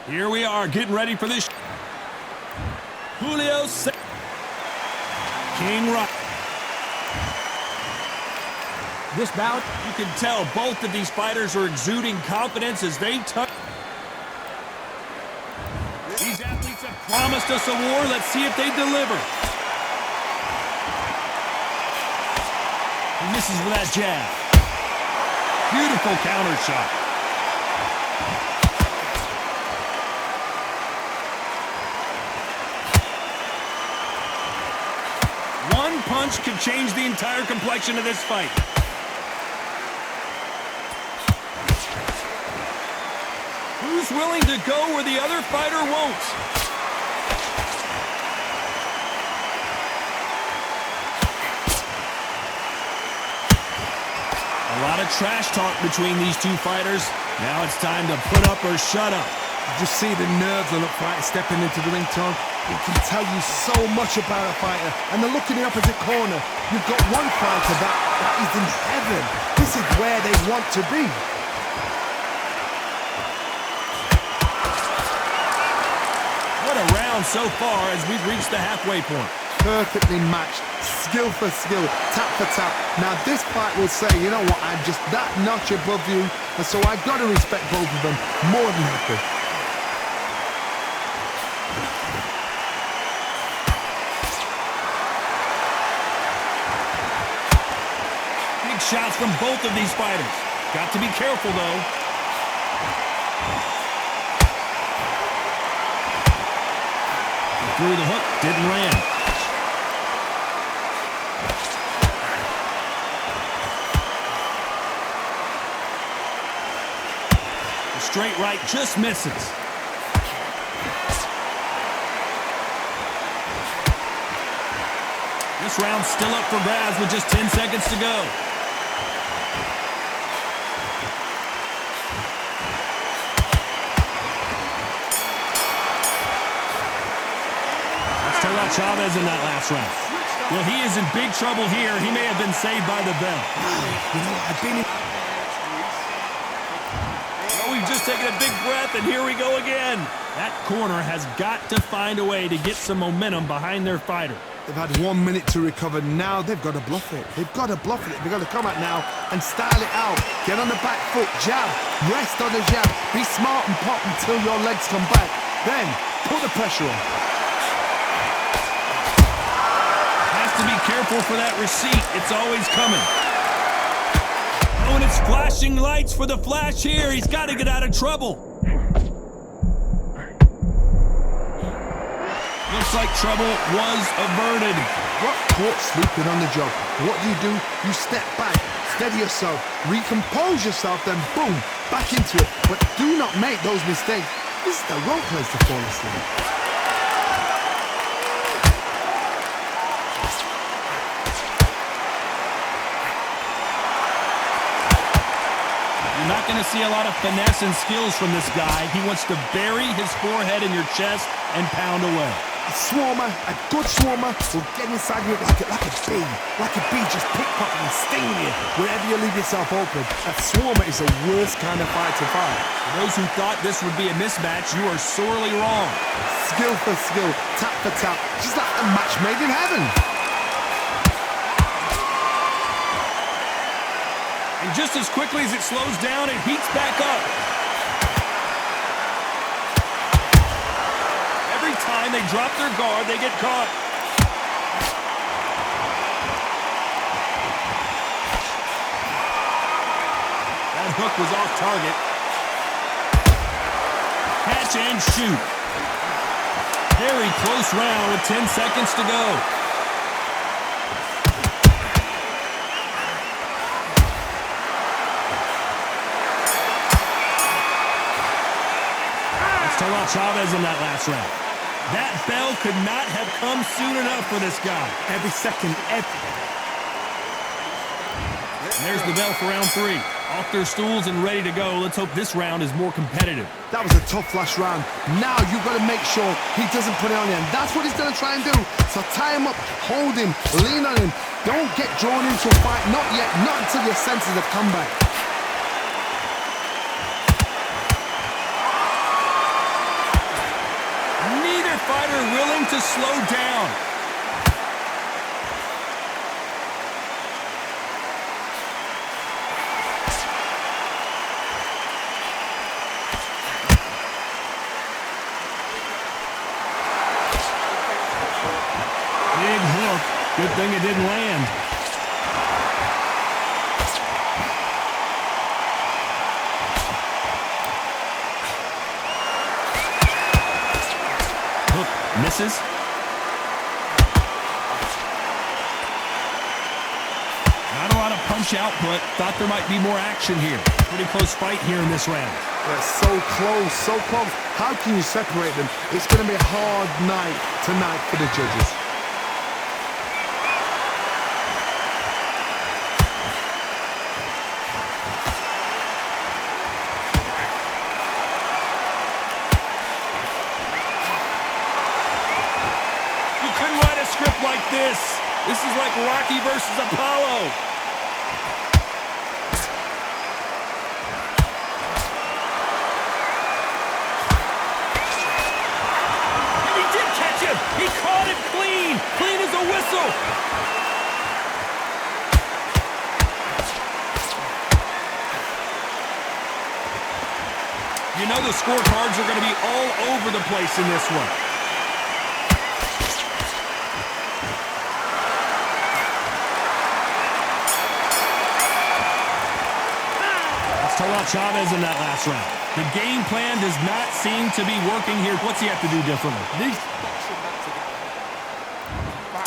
Here we are, getting ready for this. Julio Kinggggg. This bout, you can tell both of these fighters are exuding confidence as they touch. These athletes have promised us a war. Let's see if they deliver. He misses with that jab. Beautiful counter shot. One punch could change the entire complexion of this fight. Who's willing to go where the other fighter won't? A lot of trash talk between these two fighters. Now it's time to put up or shut up. You just see the nerves on a fighter stepping into the ring, Tom. It can tell you so much about a fighter. And the look in the opposite corner. You've got one fighter that is in heaven. This is where they want to be. What a round so far as we've reached the halfway point. Perfectly matched, skill for skill, tap for tap. Now this fight will say, you know what, I'm just that notch above you, and so I've got to respect both of them more than happy. Big shots from both of these fighters. Got to be careful though. Through the hook, didn't land. The straight right just misses. This round's still up for grabs with just 10 seconds to go. Chavez in that last round. Well, he is in big trouble here. He may have been saved by the bell. You know, I've been in... Well, we've just taken a big breath, and here we go again. That corner has got to find a way to get some momentum behind their fighter. They've had 1 minute to recover. Now they've got to bluff it. They've got to bluff it. They've got to come out now and style it out. Get on the back foot, jab, rest on the jab. Be smart and pop until your legs come back. Then put the pressure on. To be careful for that receipt. It's always coming. Oh, and it's flashing lights for the flash here. He's got to get out of trouble. Looks like trouble was averted. Got caught sleeping on the job. What do? You step back, steady yourself, recompose yourself, then boom, back into it. But do not make those mistakes. This is the wrong place to fall asleep. You're not going to see a lot of finesse and skills from this guy. He wants to bury his forehead in your chest and pound away. A swarmer, a good swarmer, will get inside you like a bee. Like a bee just pickpocketing and stinging you wherever you leave yourself open. A swarmer is the worst kind of fight to fight. For those who thought this would be a mismatch, you are sorely wrong. Skill for skill, tap for tap, just like a match made in heaven. And just as quickly as it slows down, it heats back up. Every time they drop their guard, they get caught. That hook was off target. Catch and shoot. Very close round with 10 seconds to go. Chavez in that last round. That bell could not have come soon enough for this guy. Every second, And there's the bell for round 3. Off their stools and ready to go. Let's hope this round is more competitive. That was a tough last round. Now you've got to make sure he doesn't put it on you. And that's what he's going to try and do. So tie him up, hold him, lean on him. Don't get drawn into a fight. Not yet. Not until your senses have come back. fighter willing to slow down. Big hook. Good thing it didn't land. Hook misses. Not a lot of punch output. Thought there might be more action here. Pretty close fight here in this round. They're so close, so close. How can you separate them? It's going to be a hard night tonight for the judges. Script like this. This is like Rocky versus Apollo. And he did catch him. He caught it clean. Clean as a whistle. You know the scorecards are going to be all over the place in this one. Chavez in that last round. The game plan does not seem to be working here. What's he have to do differently?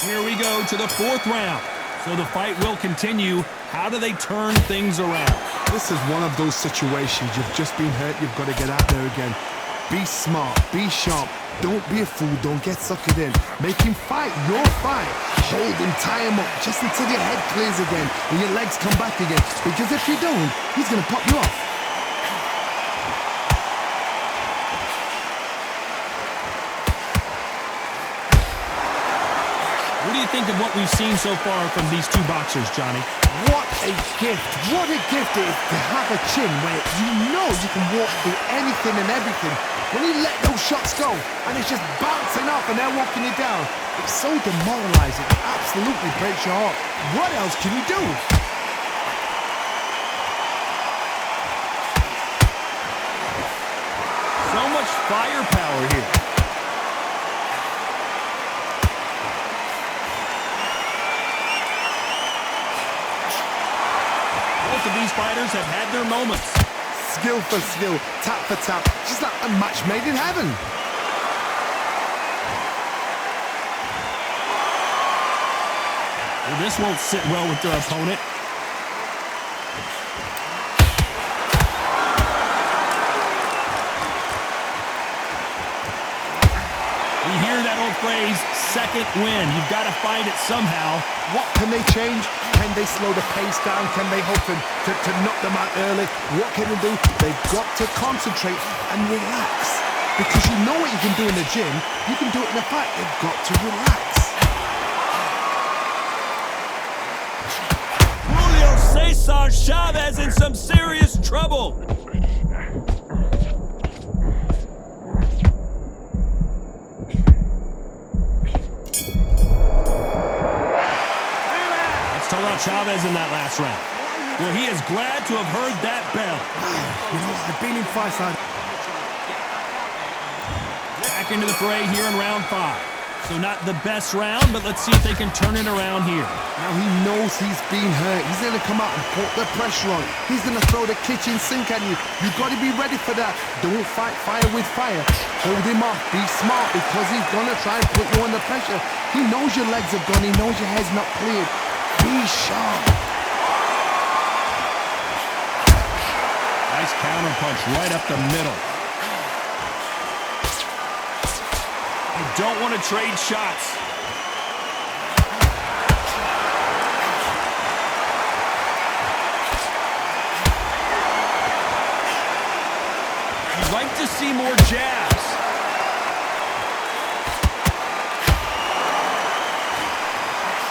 Here we go to the fourth round. So the fight will continue. How do they turn things around? This is one of those situations. You've just been hurt. You've got to get out there again. Be smart. Be sharp. Don't be a fool. Don't get suckered in. Make him fight your fight. Hold him, tie him up just until your head clears again and your legs come back again. Because if you don't, he's going to pop you off. What do you think of what we've seen so far from these two boxers, Johnny? What a gift. What a gift it is to have a chin where you know you can walk through anything and everything. When you let those shots go and it's just bouncing off and they're walking you down, it's so demoralizing. It absolutely breaks your heart. What else can you do? So much firepower here. Both of these fighters have had their moments. Skill for skill, tap for tap, just like a match made in heaven. Well, this won't sit well with their opponent. We hear that old phrase, second win. You've got to find it somehow. What can they change? Can they slow the pace down? Can they hope to knock them out early? What can they do? They've got to concentrate and relax. Because you know what you can do in the gym, you can do it in a fight. They've got to relax. Julio Cesar Chavez in some serious trouble. Chavez in that last round. Well, he is glad to have heard that bell. You know, I've been in fights like... Back into the fray here in round 5. So not the best round, but let's see if they can turn it around here. Now he knows he's been hurt. He's going to come out and put the pressure on. He's going to throw the kitchen sink at you. You've got to be ready for that. Don't fight fire with fire. Hold him off. Be smart because he's going to try and put you under pressure. He knows your legs are gone. He knows your head's not cleared. Be sharp. Nice counter punch right up the middle. You don't want to trade shots. You'd like to see more jabs.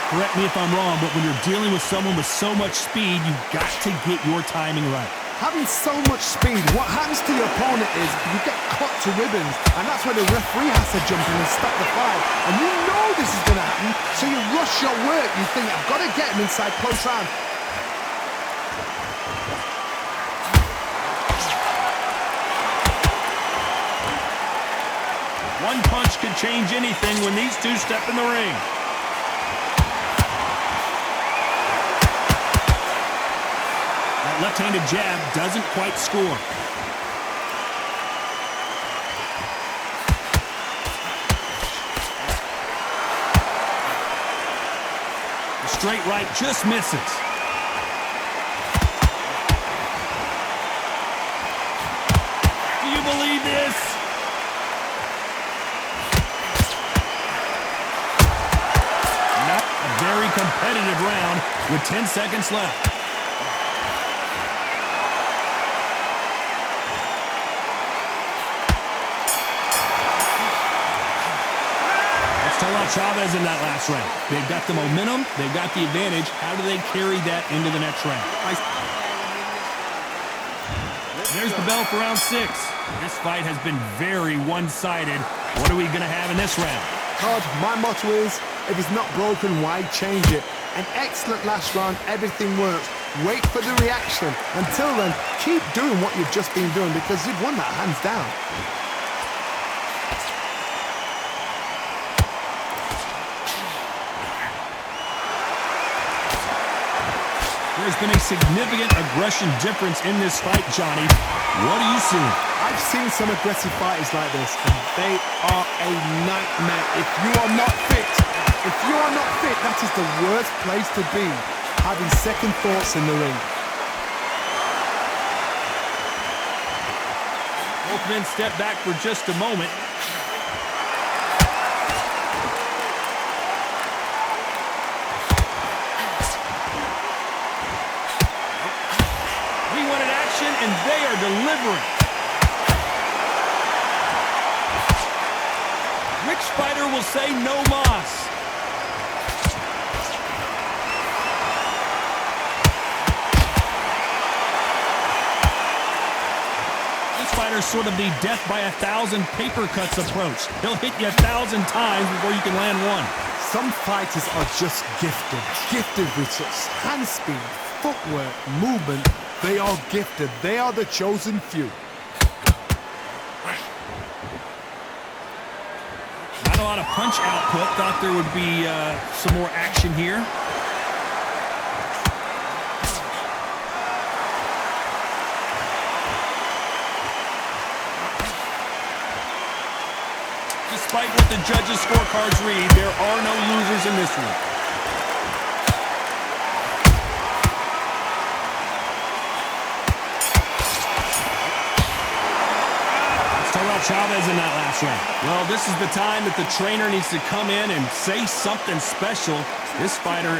Correct me if I'm wrong, but when you're dealing with someone with so much speed, you've got to get your timing right. Having so much speed, what happens to your opponent is you get cut to ribbons, and that's where the referee has to jump in and stop the fight. And you know this is going to happen, so you rush your work. You think, I've got to get him inside close round. One punch could change anything when these two step in the ring. That left-handed jab doesn't quite score. The straight right just misses. Do you believe this? Very competitive round with 10 seconds left. Let's talk about Chavez in that last round. They've got the momentum. They've got the advantage. How do they carry that into the next round? There's the bell for round 6. This fight has been very one-sided. What are we going to have in this round? Todd, my motto is, if it's not broken, why change it? An excellent last round, everything works. Wait for the reaction. Until then, keep doing what you've just been doing because you've won that hands down. There's been a significant aggression difference in this fight, Johnny. What are you seeing? I've seen some aggressive fighters like this, and they are a nightmare. If you are not fit, that is the worst place to be, having second thoughts in the ring. Both men step back for just a moment. We wanted action, and they are delivering. Which fighter will say no mas? This fighter's sort of the death by 1,000 paper cuts approach. He'll hit you 1,000 times before you can land one. Some fighters are just gifted with such hand speed, footwork, movement. They are gifted. They are the chosen few. Not a lot of punch output. Thought there would be some more action here. Despite what the judges' scorecards read, there are no losers in this one. Chavez in that last round. Well, this is the time that the trainer needs to come in and say something special. This fighter...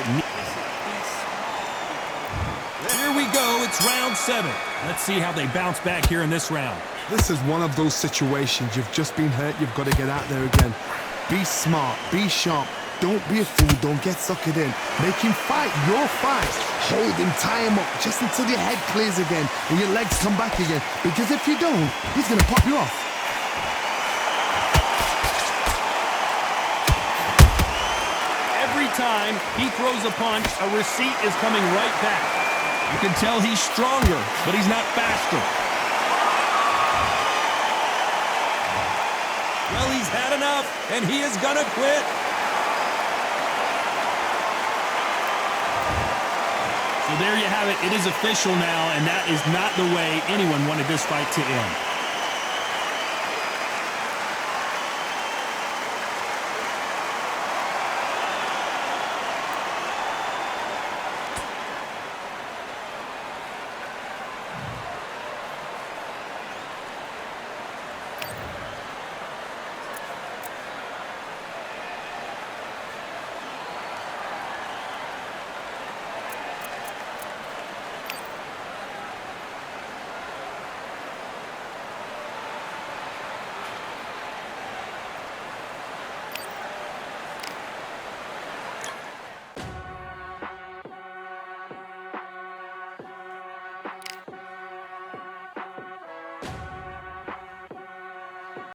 Here we go. It's round 7. Let's see how they bounce back here in this round. This is one of those situations. You've just been hurt. You've got to get out there again. Be smart. Be sharp. Don't be a fool. Don't get suckered in. Make him fight your fight. Hold him, tie him up just until your head clears again and your legs come back again. Because if you don't, he's going to pop you off. Every time he throws a punch, a receipt is coming right back. You can tell he's stronger, but he's not faster. Well, he's had enough, and he is gonna quit. So there you have it. It is official now, and that is not the way anyone wanted this fight to end.